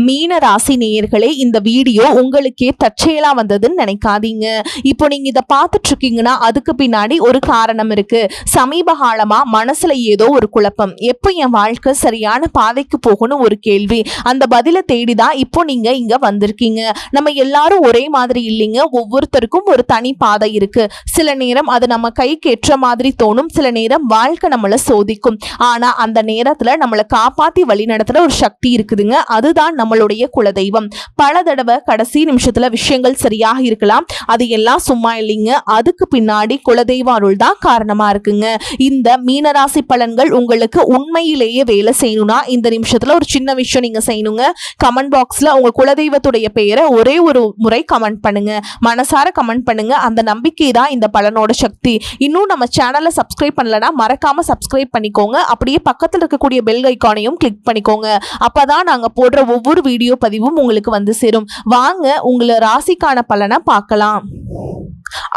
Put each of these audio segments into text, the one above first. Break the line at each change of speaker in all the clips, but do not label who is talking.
மீன ராசி நேயர்களே, இந்த வீடியோ உங்களுக்கே தற்செயலா வந்ததுன்னு நினைக்காதீங்க. இப்போ நீங்க இதை பார்த்துட்டு இருக்கீங்கன்னா அதுக்கு பின்னாடி ஒரு காரணம் இருக்கு. சமீப காலமா மனசுல ஏதோ ஒரு குழப்பம், எப்போ என் வாழ்க்கை சரியான பாதைக்கு போகணும் ஒரு கேள்வி. அந்த பதிலை தேடிதான் இப்போ நீங்க இங்க வந்திருக்கீங்க. நம்ம எல்லாரும் ஒரே மாதிரி இல்லைங்க, ஒவ்வொருத்தருக்கும் ஒரு தனி பாதை இருக்கு. சில நேரம் அது நம்ம கைக்கு ஏற்ற மாதிரி தோணும், சில நேரம் வாழ்க்கை நம்மளை சோதிக்கும். ஆனா அந்த நேரத்துல நம்மளை காப்பாத்தி வழி நடத்துற ஒரு சக்தி இருக்குதுங்க, அதுதான் நம்மளுடைய குலதெய்வம். பல தடவை கடைசி நிமிஷத்துல விஷயங்கள் சரியாக இருக்கலாம், அது எல்லாம் சும்மா இல்லைங்க, அதுக்கு பின்னாடி குலதெய்வ அருள் தான் காரணமா இருக்குங்க. இந்த மீனராசி பலன்கள் உங்களுக்கு உண்மையிலேயே வேலை செய்யணும்னா இந்த நிமிஷத்துல ஒரு சின்ன விஷயம் நீங்க செய்யணுங்க. கமெண்ட் பாக்ஸ்ல உங்க குலதெய்வத்துடைய பெயரை ஒரே ஒரு முறை கமெண்ட் பண்ணுங்க, மனசார கமெண்ட் பண்ணுங்க. அந்த நம்பிக்கை தான் இந்த பலனோட சக்தி. இன்னும் நம்ம சேனலை சப்ஸ்கிரைப் பண்ணலனா மறக்காம சப்ஸ்கிரைப் பண்ணிக்கோங்க. அப்படியே பக்கத்தில் இருக்கக்கூடிய பெல் ஐக்கானையும் கிளிக் பண்ணிக்கோங்க. அப்பதான் நாங்க போடுற ஒவ்வொரு வீடியோ பதிவும் உங்களுக்கு வந்து சேரும். வாங்க உங்களை ராசிக்கான பலனை பார்க்கலாம்.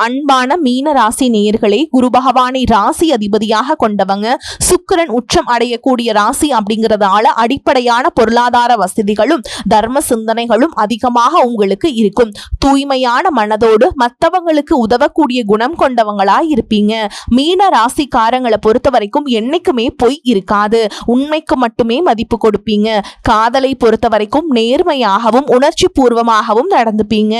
அன்பான மீன ராசி நேயர்களே, குரு பகவானை ராசி அதிபதியாக கொண்டவங்க. சுக்கிரன் உச்சம் அடையக்கூடிய ராசி அப்படிங்கிறதால அடிப்படையான பொருளாதார வசதிகளும் தர்ம சிந்தனைகளும் அதிகமாக உங்களுக்கு இருக்கும். தூய்மையான மனதோடு மற்றவங்களுக்கு உதவக்கூடிய குணம் கொண்டவங்களா இருப்பீங்க. மீன ராசிக்காரங்களை பொறுத்த வரைக்கும் என்னைக்குமே பொய் இருக்காது, உண்மைக்கு மட்டுமே மதிப்பு கொடுப்பீங்க. காதலை பொறுத்த வரைக்கும் நேர்மையாகவும் உணர்ச்சி பூர்வமாகவும் நடந்துப்பீங்க.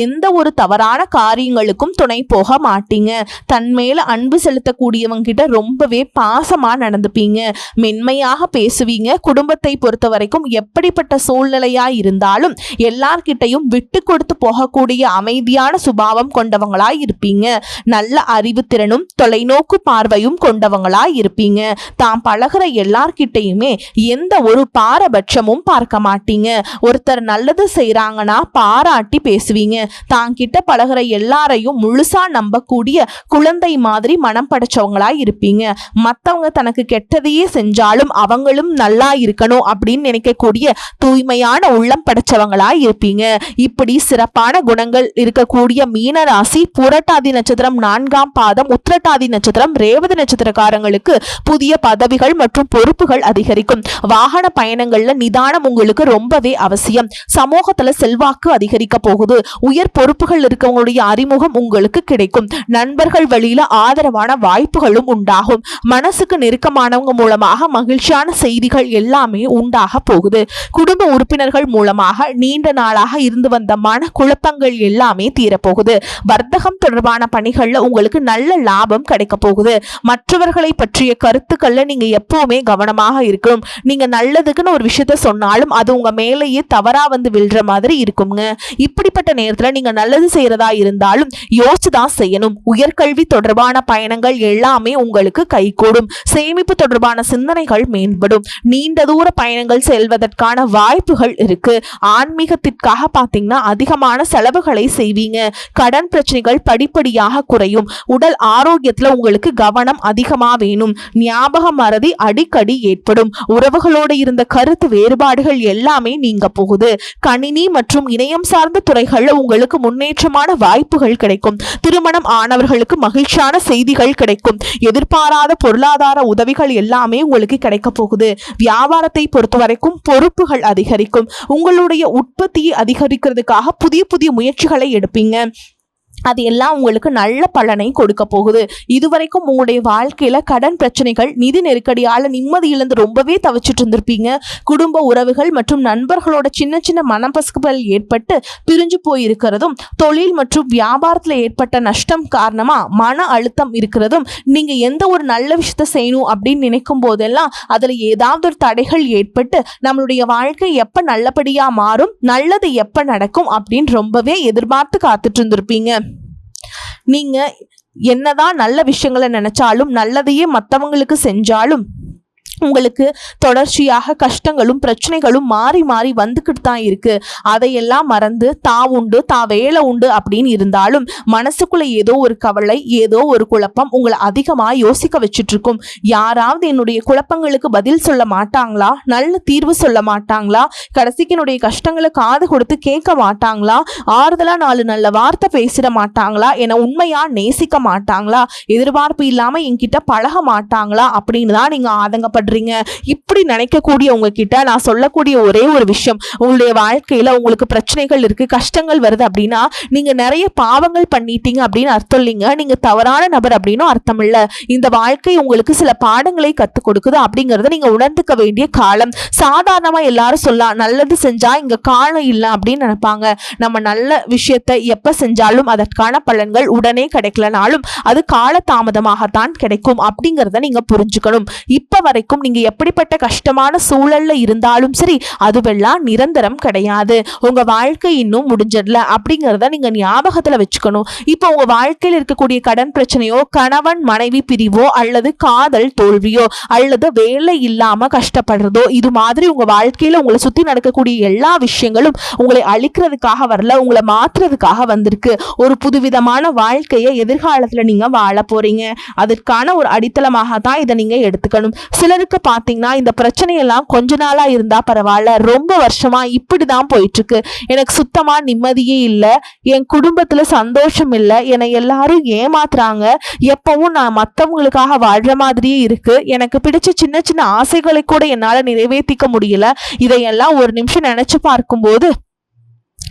எந்த ஒரு தவறான காரியங்களுக்கும் துணை போக மாட்டீங்க. தன் மேல அன்பு செலுத்தக்கூடியவங்க கிட்ட ரொம்பவே பாசமா நடந்துப்பீங்க. மென்மையாக பேசுவீங்க. குடும்பத்தை பொறுத்த வரைக்கும் எப்படிப்பட்ட சூழ்நிலையா இருந்தாலும் எல்லார்கிட்டையும் விட்டு கொடுத்து போகக்கூடிய அமைதியான சுபாவம் கொண்டவங்களா இருப்பீங்க. நல்ல அறிவுத்திறனும் தொலைநோக்கு பார்வையும் கொண்டவங்களா இருப்பீங்க. தாம் பழகிற எல்லார்கிட்டையுமே எந்த ஒரு பாரபட்சமும் பார்க்க மாட்டீங்க. ஒருத்தர் நல்லது செய்யறாங்கன்னா பாராட்டி பேசுவீங்க. தாங்கிட்ட பழகிற எல்லாரையும் முழுசா நம்பக்கூடிய குழந்தை மாதிரி மனம் படைச்சவங்களா இருப்பீங்க. மத்தவங்க தனக்கு கெட்டதையே செஞ்சாலும் அவங்களும் நல்லா இருக்கணும் அப்படின்னு நினைக்கக்கூடிய தூய்மையான உள்ளம் படைச்சவங்களா இருப்பீங்க. இப்படி சிறப்பான குணங்கள் இருக்கக்கூடிய மீன ராசி புரட்டாதி நட்சத்திரம் 4ஆம் பாதம், உத்திரட்டாதி நட்சத்திரம், ரேவதி நட்சத்திரக்காரங்களுக்கு புதிய பதவிகள் மற்றும் பொறுப்புகள் அதிகரிக்கும். வாகன பயணங்கள்ல நிதானம் உங்களுக்கு ரொம்பவே அவசியம். சமூகத்துல செல்வாக்கு அதிகரிக்க போகுது. உயர் பொறுப்புகள் இருக்கவங்களுடைய அறிமுகம் உங்களுக்கு கிடைக்கும். நண்பர்கள் வழியில ஆதரவான வாய்ப்புகளும் உண்டாகும். மனசுக்கு நெருக்கமானவங்க மூலமாக மகிழ்ச்சியான செய்திகள் எல்லாமே உண்டாக போகுது. குடும்ப உறுப்பினர்கள் மூலமாக நீண்ட நாளாக இருந்து வந்த மன குழப்பங்கள் எல்லாமே தீரப்போகுது. வர்த்தகம் தொடர்பான பணிகள்ல உங்களுக்கு நல்ல லாபம் கிடைக்க போகுது. மற்றவர்களை பற்றிய கருத்துக்கள்ல நீங்க எப்பவுமே கவனமாக இருக்கணும். நீங்க நல்லதுக்குன்னு ஒரு விஷயத்த சொன்னாலும் அது உங்க மேலேயே தவறா வந்து விழுற மாதிரி இருக்குங்க. இப்படிப்பட்ட நேரத்துல நீங்க நல்லது செய்யறதா இருந்தாலும் யோசிச்சுதான் செய்யணும். உயர்கல்வி தொடர்பான பயணங்கள் எல்லாமே உங்களுக்கு கைகூடும். சேமிப்பு தொடர்பான சிந்தனைகள் மேம்படும். நீண்ட தூர பயணங்கள் செல்வதற்கான வாய்ப்புகள் இருக்கு. ஆன்மீகத்திற்காக பாத்தீங்கன்னா அதிகமான செலவுகளை செய்வீங்க. கடன் பிரச்சனைகள் படிப்படியாக குறையும். உடல் ஆரோக்கியத்துல உங்களுக்கு கவனம் அதிகமா வேணும். ஞாபக மறதி அடிக்கடி ஏற்படும். உறவுகளோடு இருந்த கருத்து வேறுபாடுகள் எல்லாமே நீங்க போகுது. கணினி மற்றும் இணையம் சார்ந்த துறைகள்ல உங்களுக்கு முன்னேற்றமான வாய்ப்புகள் கிடைக்கும். திருமணம் ஆனவர்களுக்கு மகிழ்ச்சியான செய்திகள் கிடைக்கும். எதிர்பாராத பொருளாதார உதவிகள் எல்லாமே உங்களுக்கு கிடைக்க போகுது. வியாபாரத்தை பொறுத்த வரைக்கும் பொறுப்புகள் அதிகரிக்கும். உங்களுடைய உற்பத்தியை அதிகரிக்கிறதுக்காக புதிய புதிய முயற்சிகளை எடுப்பீங்க. அது எல்லாம் உங்களுக்கு நல்ல பலனை கொடுக்க போகுது. இதுவரைக்கும் உங்களுடைய வாழ்க்கையில கடன் பிரச்சனைகள், நிதி நெருக்கடியால நிம்மதி இழந்து ரொம்பவே தவிச்சிட்டு இருந்திருப்பீங்க. குடும்ப உறவுகள் மற்றும் நண்பர்களோட சின்ன சின்ன மனப்பசுப்புகள் ஏற்பட்டு பிரிஞ்சு போயிருக்கிறதும், தொழில் மற்றும் வியாபாரத்துல ஏற்பட்ட நஷ்டம் காரணமா மன அழுத்தம் இருக்கிறதும், நீங்க எந்த ஒரு நல்ல விஷயத்த செய்யணும் அப்படின்னு நினைக்கும் போதெல்லாம் அதுல ஏதாவது ஒரு தடைகள் ஏற்பட்டு நம்மளுடைய வாழ்க்கை எப்ப நல்லபடியா மாறும், நல்லது எப்ப நடக்கும் அப்படின்னு ரொம்பவே எதிர்பார்த்து காத்துட்டு இருந்திருப்பீங்க. நீங்க என்னதான் நல்ல விஷயங்களை நினைச்சாலும், நல்லதையே மற்றவங்களுக்கு செஞ்சாலும் உங்களுக்கு தொடர்ச்சியாக கஷ்டங்களும் பிரச்சனைகளும் மாறி மாறி வந்துக்கிட்டு தான் இருக்கு. அதையெல்லாம் மறந்து உண்டு வேலை உண்டு அப்படின்னு இருந்தாலும் மனசுக்குள்ள ஏதோ ஒரு கவலை, ஏதோ ஒரு குழப்பம் உங்களை அதிகமா யோசிக்க வச்சுட்டு இருக்கும். யாராவது என்னுடைய குழப்பங்களுக்கு பதில் சொல்ல மாட்டாங்களா, நல்ல தீர்வு சொல்ல மாட்டாங்களா, கடைசிக்கு என்னுடைய கஷ்டங்களை காது கொடுத்து கேட்க மாட்டாங்களா, ஆறுதலா 4 நல்ல வார்த்தை பேசிட மாட்டாங்களா, என்னை உண்மையா நேசிக்க மாட்டாங்களா, எதிர்பார்ப்பு இல்லாம என்கிட்ட பழக மாட்டாங்களா அப்படின்னு தான் நீங்க ஆதங்கப்படுறீங்க. கஷ்டப்படுறீங்க. இப்படி நினைக்கக்கூடிய உங்ககிட்ட நான் சொல்லக்கூடிய ஒரே ஒரு விஷயம், உங்களுடைய வாழ்க்கையில உங்களுக்கு பிரச்சனைகள் இருக்கு, கஷ்டங்கள் வருது அப்படின்னா நீங்க நிறைய பாவங்கள் பண்ணிட்டீங்க அப்படின்னு அர்த்தம் இல்லைங்க. நீங்க தவறான நபர் அப்படின்னு அர்த்தம் இல்ல. இந்த வாழ்க்கை உங்களுக்கு சில பாடங்களை கத்துக் கொடுக்குது அப்படிங்கறத நீங்க உணர்ந்துக்க வேண்டிய காலம். சாதாரணமா எல்லாரும் சொல்லலாம், நல்லது செஞ்சா இங்க காலம் இல்லை அப்படின்னு நினைப்பாங்க. நம்ம நல்ல விஷயத்தை எப்ப செஞ்சாலும் அதற்கான பலன்கள் உடனே கிடைக்கலனாலும் அது கால தாமதமாகத்தான் கிடைக்கும் அப்படிங்கறத நீங்க புரிஞ்சுக்கணும். இப்ப வரைக்கும் நீங்க எப்படிப்பட்ட கஷ்டமான சூழல்ல இருந்தாலும் சரி, அதுவெல்லாம் நிரந்தரம் கிடையாது. உங்க வாழ்க்கை இன்னும் முடிஞ்சிடல அப்படிங்கறத நீங்க ஞாபகத்துல வச்சுக்கணும். இப்போ உங்க வாழ்க்கையில் இருக்கக்கூடிய கடன் பிரச்சனையோ, கணவன் மனைவி பிரிவோ, அல்லது காதல் தோல்வியோ, அல்லது வேலை இல்லாம கஷ்டப்படுறதோ, இது மாதிரி உங்க வாழ்க்கையில உங்களை சுத்தி நடக்கக்கூடிய எல்லா விஷயங்களும் உங்களை அழிக்கிறதுக்காக வரல, உங்களை மாற்றுறதுக்காக வந்திருக்கு. ஒரு புதுவிதமான வாழ்க்கையை எதிர்காலத்துல நீங்க வாழ போறீங்க. அதற்கான ஒரு அடித்தளமாக தான் இதை நீங்க எடுத்துக்கணும். சிலருக்கு பாத்தீங்கன்னா இந்த பிரச்சனையெல்லாம் கொஞ்ச நாளா இருந்தா பரவாயில்ல, ரொம்ப வருஷமா இப்படிதான் போயிட்டு இருக்கு, எனக்கு சுத்தமா நிம்மதியே இல்லை, என் குடும்பத்துல சந்தோஷம் இல்லை, என்னை எல்லாரும் ஏமாத்துறாங்க, எப்பவும் நான் மற்றவங்களுக்காக வாழ்ற மாதிரியே இருக்கு, எனக்கு பிடிச்ச சின்ன சின்ன ஆசைகளை கூட என்னால நிறைவேற்றிக்க முடியல, இதையெல்லாம் ஒரு நிமிஷம் நினைச்சு பார்க்கும்போது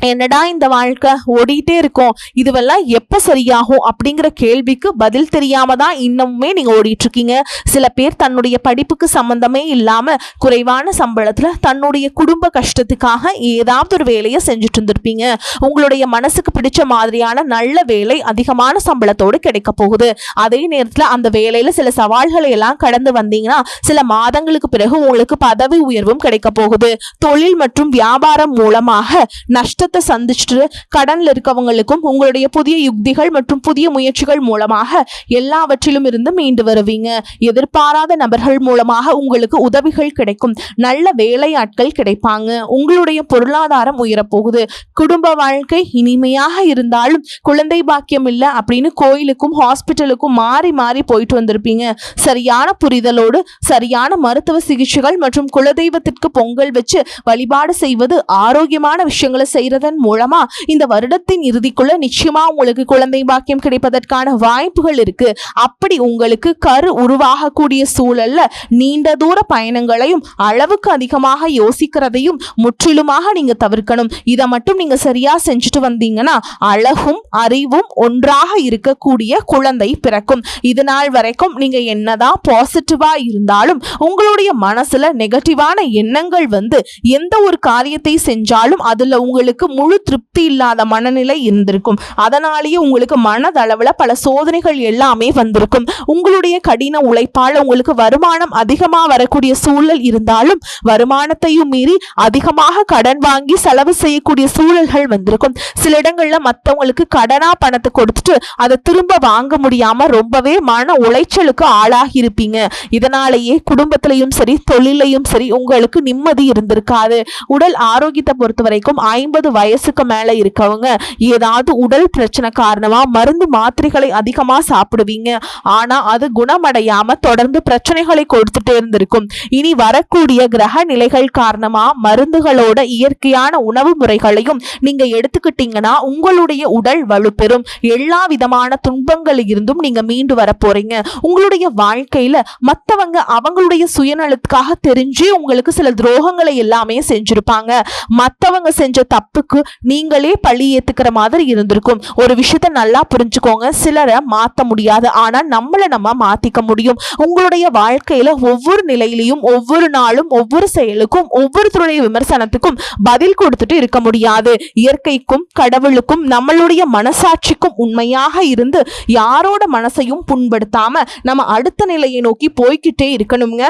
என்னடா இந்த வாழ்க்கை ஓடிட்டே இருக்கும், இதுவெல்லாம் எப்ப சரியாகும் அப்படிங்கிற கேள்விக்கு பதில் தெரியாம தான் இன்னமுமே நீங்க ஓடிட்டு இருக்கீங்க. சில பேர் தன்னுடைய படிப்புக்கு சம்பந்தமே இல்லாம குறைவான சம்பளத்துல தன்னுடைய குடும்ப கஷ்டத்துக்காக ஏதாவது ஒரு வேலையை செஞ்சுட்டு இருந்திருப்பீங்க. உங்களுடைய மனசுக்கு பிடிச்ச மாதிரியான நல்ல வேலை அதிகமான சம்பளத்தோடு கிடைக்க போகுது. அதே நேரத்துல அந்த வேலையில சில சவால்களை எல்லாம் கடந்து வந்தீங்கன்னா சில மாதங்களுக்கு பிறகு உங்களுக்கு பதவி உயர்வும் கிடைக்க போகுது. தொழில் மற்றும் வியாபாரம் மூலமாக நஷ்டத்தை சந்திச்சுட்டு கடன்ல இருக்கவங்களுக்கும் உங்களுடைய புதிய யுக்திகள் மற்றும் புதிய முயற்சிகள் மூலமாக எல்லாவற்றிலும் இருந்து மீண்டு வருவீங்க. எதிர்பாராத நபர்கள் மூலமாக உங்களுக்கு உதவிகள் கிடைக்கும். நல்ல வேலையாட்கள் கிடைப்பாங்க. உங்களுடைய பொருளாதாரம் உயரப்போகுது. குடும்ப வாழ்க்கை இனிமையாக இருந்தாலும் குழந்தை பாக்கியம் இல்லை அப்படின்னு கோயிலுக்கும் ஹாஸ்பிட்டலுக்கும் மாறி மாறி போயிட்டு வந்திருப்பீங்க. சரியான புரிதலோடு சரியான மருத்துவ சிகிச்சைகள் மற்றும் குலதெய்வத்திற்கு பொங்கல் வச்சு வழிபாடு செய்வது, ஆரோக்கியமான விஷயங்களை செய்யறது மூலமா இந்த வருடத்தின் இறுதிக்குள்ள நிச்சயமா உங்களுக்கு குழந்தை பாக்கியம் கிடைப்பதற்கான வாய்ப்புகள் இருக்கு. அப்படி உங்களுக்கு கரு உருவாகக்கூடிய சூழல்ல நீண்ட தூர பயணங்களையும் அளவுக்கு அதிகமாக யோசிக்கிறதையும் முற்றிலுமாக நீங்க தவிர்க்கணும். இதை மட்டும் நீங்க சரியா செஞ்சுட்டு வந்தீங்கன்னா அழகும் அறிவும் ஒன்றாக இருக்கக்கூடிய குழந்தை பிறக்கும். இது நாள் வரைக்கும் நீங்க என்னதான் பாசிட்டிவா இருந்தாலும் உங்களுடைய மனசுல நெகட்டிவான எண்ணங்கள் வந்து எந்த ஒரு காரியத்தை செஞ்சாலும் அதுல உங்களுக்கு முழு திருப்தி இல்லாத மனநிலை இருந்திருக்கும். அதனாலேயே உங்களுக்கு மனதளவுல பல சோதனைகள் எல்லாமே வந்திருக்கும். உங்களுடைய கடின உழைப்பால் உங்களுக்கு வருமானம் அதிகமா வரக்கூடிய சூழல் இருந்தாலும் வருமானத்தையும் மீறி அதிகமாக கடன் வாங்கி செலவு செய்யக்கூடிய சூழல்கள் வந்திருக்கும். சில இடங்கள்ல மற்றவங்களுக்கு கடனா பணத்தை கொடுத்துட்டு அதை திரும்ப வாங்க முடியாம ரொம்பவே மன உளைச்சலுக்கு ஆளாகி இருப்பீங்க. இதனாலேயே குடும்பத்திலையும் சரி தொழிலையும் சரி உங்களுக்கு நிம்மதி இருந்திருக்காது. உடல் ஆரோக்கியத்தை பொறுத்த வரைக்கும் 50 வயசுக்கு மேல இருக்கவங்க ஏதாவது உடல் பிரச்சனை காரணமா மருந்து மாத்திரைகளை அதிகமா சாப்பிடுவீங்க. ஆனா அது குணமடையாம தொடர்ந்து பிரச்சனைகளை கொடுத்துட்டே இருந்திருக்கும். இனி வரக்கூடிய கிரக நிலைகள் காரணமா மருந்துகளோட இயற்கையான உணவு முறைகளையும் நீங்க எடுத்துக்கிட்டீங்கன்னா உங்களுடைய உடல் வலுப்பெறும். எல்லா விதமான துன்பங்களில் இருந்தும் நீங்க மீண்டு வர போறீங்க. உங்களுடைய வாழ்க்கையில மத்தவங்க அவங்களுடைய சுயநலத்துக்காக தெரிஞ்சு உங்களுக்கு சில துரோகங்களை எல்லாமே செஞ்சிருப்பாங்க. மத்தவங்க செஞ்ச தப்புக்கு நீங்களே பழி ஏத்துக்கிற மாதிரி இருந்திருக்கும். ஒரு விஷயத்த நல்லா புரிஞ்சுக்கோங்க, சிலரை மாத்த முடியாது, ஆனா நம்மளை நம்ம மாத்திக்க முடியும். உங்களுடைய வாழ்க்கையில ஒவ்வொரு நிலையிலையும் ஒவ்வொரு நாளும் ஒவ்வொரு செயலுக்கும் ஒவ்வொருத்தருடைய விமர்சனத்துக்கும் பதில் கொடுத்துட்டு இருக்க முடியாது. இயற்கைக்கும் கடவுளுக்கும் நம்மளுடைய மனசாட்சிக்கும் உண்மையாக இருந்து யாரோட மனசையும் புண்படுத்தாம நம்ம அடுத்த நிலையை நோக்கி போய்கிட்டே இருக்கணுங்க.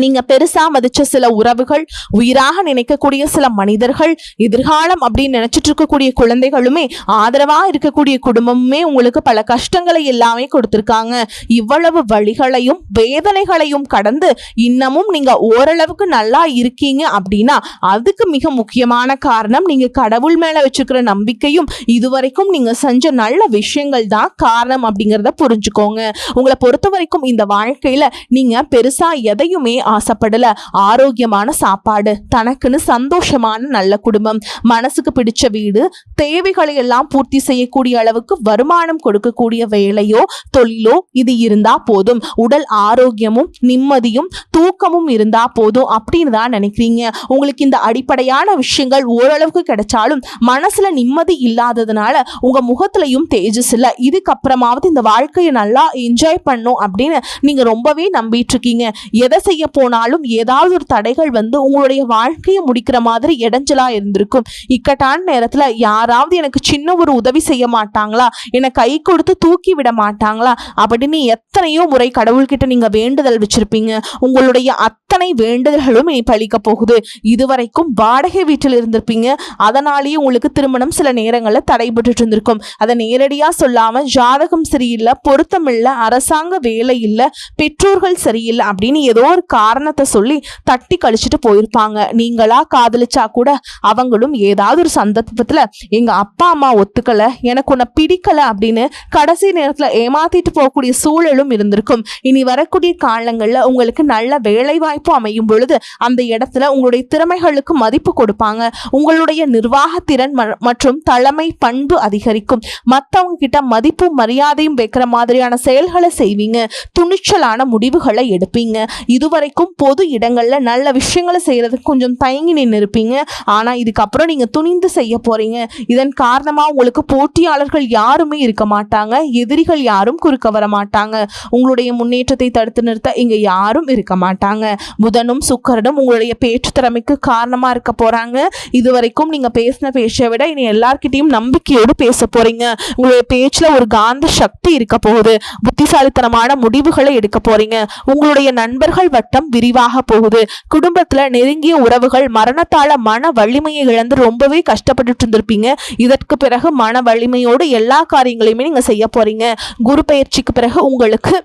நீங்க பெருசா மதிச்ச சில உறவுகள், உயிராக நினைக்கக்கூடிய சில மனிதர்கள், எதிர்காலம் அப்படின்னு நினைச்சிட்டு இருக்கக்கூடிய குழந்தைகளுமே, ஆதரவா இருக்கக்கூடிய குடும்பமுமே உங்களுக்கு பல கஷ்டங்களை எல்லாமே கொடுத்திருக்காங்க. இவ்வளவு வழிகளையும் வேதனைகளையும் கடந்து இன்னமும் நீங்க ஓரளவுக்கு நல்லா இருக்கீங்க அப்படின்னா அதுக்கு மிக முக்கியமான காரணம் நீங்க கடவுள் மேல வச்சிருக்கிற நம்பிக்கையும் இதுவரைக்கும் நீங்க செஞ்ச நல்ல விஷயங்கள் தான் காரணம் அப்படிங்கிறத புரிஞ்சுக்கோங்க. உங்களை பொறுத்த வரைக்கும் இந்த வாழ்க்கையில நீங்க பெருசா எதையுமே ஆசைப்படல. ஆரோக்கியமான சாப்பாடு, தனக்குன்னு சந்தோஷமான நல்ல குடும்பம், மனசுக்கு பிடிச்ச வீடு, தேவைகளை எல்லாம் பூர்த்தி செய்யக்கூடிய அளவுக்கு வருமானம் கொடுக்கக்கூடிய வேலையோ தொழிலோ இது இருந்தா போதும். உடல் ஆரோக்கியமும் நிம்மதியும் தூக்கமும் இருந்தா போதும் அப்படின்னு தான் நினைக்கிறீங்க. உங்களுக்கு இந்த அடிப்படையான விஷயங்கள் ஓரளவுக்கு கிடைச்சாலும் மனசுல நிம்மதி இல்லாததுனால உங்க முகத்திலையும் தேஜஸ் இல்ல. இதுக்கப்புறமாவது இந்த வாழ்க்கையை நல்லா என்ஜாய் பண்ணும் அப்படின்னு நீங்க ரொம்பவே நம்பிட்டு இருக்கீங்க. எதை செய்ய போனாலும் ஏதாவது ஒரு தடைகள் வந்து உங்களுடைய வாழ்க்கையை முடிக்கிற மாதிரி இடைஞ்சலா இருந்திருக்கும். இக்கட்டான நேரத்துல யாராவது எனக்கு சின்ன ஒரு உதவி செய்ய மாட்டாங்களா, என்னை கை கொடுத்து தூக்கி விட மாட்டாங்களா அப்படின்னு எத்தனையோ முறை கடவுள்கிட்ட நீங்க வேண்டுதல் வச்சிருப்பீங்க. உங்களுடைய அத்தனை வேண்டுதல்களும் இனி பழிக்க போகுது. இதுவரைக்கும் வாடகை வீட்டில் இருந்திருப்பீங்க. அதனாலேயே உங்களுக்கு திருமணம் சில நேரங்களில் தடைபட்டு இருந்திருக்கும். அதை நேரடியா சொல்லாம ஜாதகம் சரியில்லை, பொருத்தம் இல்லை, அரசாங்க வேலை இல்லை, பெற்றோர்கள் சரியில்லை அப்படின்னு ஏதோ ஒரு காரணத்தை சொல்லி தட்டி கழிச்சுட்டு போயிருப்பாங்க. நீங்களா காதலிச்சா கூட அவங்களும் ஏதாவது ஒரு சந்தர்ப்பத்துல எங்க அப்பா அம்மா ஒத்துக்கல, எனக்கு உன்னை பிடிக்கல அப்படின்னு கடைசி நேரத்துல ஏமாத்திட்டு போகக்கூடிய சூழலும் இருந்திருக்கும். இனி வரக்கூடிய காலங்கள்ல உங்களுக்கு நல்ல வேலை வாய்ப்பு அமையும் பொழுது அந்த இடத்துல உங்களுடைய திறமைகளுக்கு மதிப்பு கொடுப்பாங்க. உங்களுடைய நிர்வாக திறன் மற்றும் தலைமை பண்பு அதிகரிக்கும். மற்றவங்க கிட்ட மதிப்பும் மரியாதையும் வைக்கிற மாதிரியான செயல்களை செய்வீங்க. துணிச்சலான முடிவுகளை எடுப்பீங்க. இதுவரைக்கும் பொது இடங்கள்ல நல்ல விஷயங்களை செய்யறதுக்கு கொஞ்சம் தயங்கி நின்று இருப்பீங்க. ஆனா இதுக்கப்புறம் நீங்க துணிந்து செய்ய போறீங்க. இதன் காரணமா உங்களுக்கு போட்டியாளர்கள் யாருமே இருக்க மாட்டாங்க, எதிரிகள் யாரும் குறுக்க வர மாட்டாங்க. உங்களுடைய முன்னேற்றத்தை தடுத்து நிறுத்த இங்க யாரும் இருக்க மாட்டாங்க. புதனும் சுக்கிரனும் உங்களுடைய பேச்சு திறமைக்கு காரணமா இருக்க போறாங்க. இதுவரைக்கும் நீங்க பேசின பேச்சை விட இனி எல்லார்கிட்டையும் நம்பிக்கையோடு பேச போறீங்க. உங்களுடைய பேச்சுல ஒரு காந்த சக்தி இருக்க போகுது. புத்திசாலித்தனமான முடிவுகளை எடுக்க போறீங்க. உங்களுடைய நண்பர்கள் வட்டம் விரிவாக போகுது. குடும்பத்துல நெருங்கிய உறவுகள் மரணத்தால மன வலிமையை இழந்து ரொம்பவே கஷ்டப்பட்டு இருந்திருப்பீங்க. இதற்கு பிறகு மன வலிமையோடு எல்லா காரியங்களையுமே நீங்க செய்ய போறீங்க. குரு பயிற்சிக்கு பிறகு உங்களுக்கு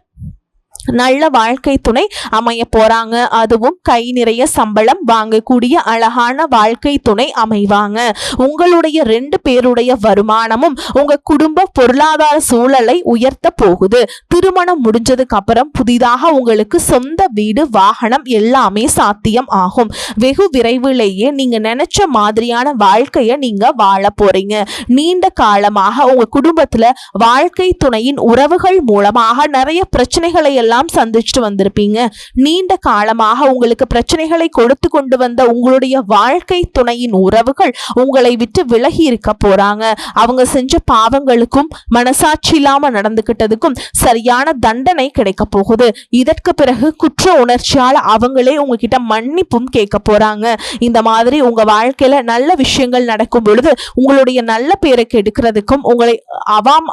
நல்ல வாழ்க்கை துணை அமைய போறாங்க. அதுவும் கை நிறைய சம்பளம் வாங்கக்கூடிய அழகான வாழ்க்கை துணை அமைவாங்க. உங்களுடைய 2 பேருடைய வருமானமும் உங்க குடும்ப பொருளாதார சூழலை உயர்த்த போகுது. திருமணம் முடிஞ்சதுக்கு அப்புறம் புதிதாக உங்களுக்கு சொந்த வீடு, வாகனம் எல்லாமே சாத்தியம் ஆகும். வெகு விரைவிலேயே நீங்க நினைச்ச மாதிரியான வாழ்க்கைய நீங்க வாழ போறீங்க. நீண்ட காலமாக உங்க குடும்பத்துல வாழ்க்கை துணையின் உறவுகள் மூலமாக நிறைய பிரச்சனைகளை எல்லாம் சந்திச்சுட்டு வந்திருப்பீங்க. நீண்ட காலமாக உங்களுக்கு பிரச்சனைகளை கொடுத்து கொண்டு வந்த உங்களுடைய வாழ்க்கை துணையின் உறவுகள் உங்களை விட்டு விலகி இருக்க போறாங்க. அவங்க செஞ்ச பாவங்களுக்கும் மனசாட்சி இல்லாம நடந்துகிட்டதுக்கும் சரியான தண்டனை கிடைக்க போகுது. இதற்கு பிறகு குற்ற உணர்ச்சியால அவங்களே உங்ககிட்ட மன்னிப்பும் கேட்க போறாங்க. இந்த மாதிரி உங்க வாழ்க்கையில நல்ல விஷயங்கள் நடக்கும் பொழுது உங்களுடைய நல்ல பேரை கெடுக்கிறதுக்கும் உங்களை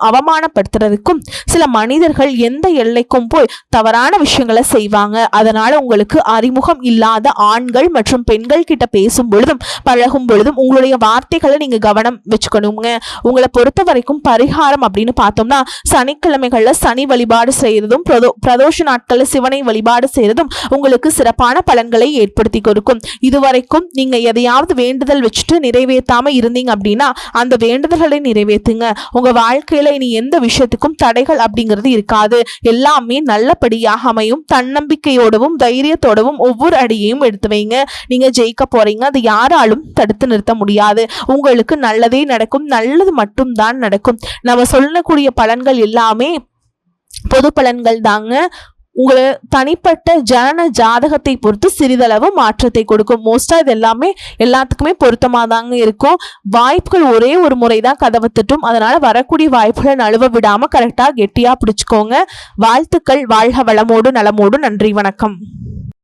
அவமானப்படுத்துறதுக்கும் சில மனிதர்கள் எந்த எல்லைக்கும் போய் தவறான விஷயங்களை செய்வாங்க. அதனால உங்களுக்கு அறிமுகம் இல்லாத ஆண்கள் மற்றும் பெண்கள் கிட்ட பேசும் பொழுதும் பழகும் பொழுதும் உங்களுடைய வார்த்தைகளை நீங்க கவனம் வச்சுக்கணுங்க. உங்களை பொறுத்த வரைக்கும் பரிகாரம் அப்படின்னு பார்த்தோம்னா சனிக்கிழமைகள்ல சனி வழிபாடு செய்யறதும் பிரதோஷ நாட்கள்ல சிவனை வழிபாடு செய்யறதும் உங்களுக்கு சிறப்பான பலன்களை ஏற்படுத்தி கொடுக்கும். இதுவரைக்கும் நீங்க எதையாவது வேண்டுதல் வச்சுட்டு நிறைவேற்றாம இருந்தீங்க அப்படின்னா அந்த வேண்டுதல்களை நிறைவேற்றுங்க. உங்க வாழ்க்கையில இனி எந்த விஷயத்துக்கும் தடைகள் அப்படிங்கிறது இருக்காது. எல்லாமே நல்லபடியாக அமையும். தன்னம்பிக்கையோடவும் தைரியத்தோடவும் ஒவ்வொரு அடியையும் எடுத்து வைங்க. நீங்க ஜெயிக்க போறீங்க. அது யாராலும் தடுத்து நிறுத்த முடியாது. உங்களுக்கு நல்லதே நடக்கும். நல்லது மட்டும்தான் நடக்கும். நம்ம சொல்லக்கூடிய பலன்கள் எல்லாமே பொது பலன்கள் தாங்க. உங்களை தனிப்பட்ட ஜனன ஜாதகத்தை பொறுத்து சிறிதளவு மாற்றத்தை கொடுக்கும். மோஸ்டா இது எல்லாமே எல்லாத்துக்குமே பொருத்தமாக தாங்க இருக்கும். வாய்ப்புகள் ஒரே ஒரு முறை தான் கதவை தட்டும். அதனால வரக்கூடிய வாய்ப்புகளை நழுவ விடாம கரெக்டா கெட்டியா பிடிச்சுக்கோங்க. வாழ்த்துக்கள். வாழ்க வளமோடு நலமோடு. நன்றி, வணக்கம்.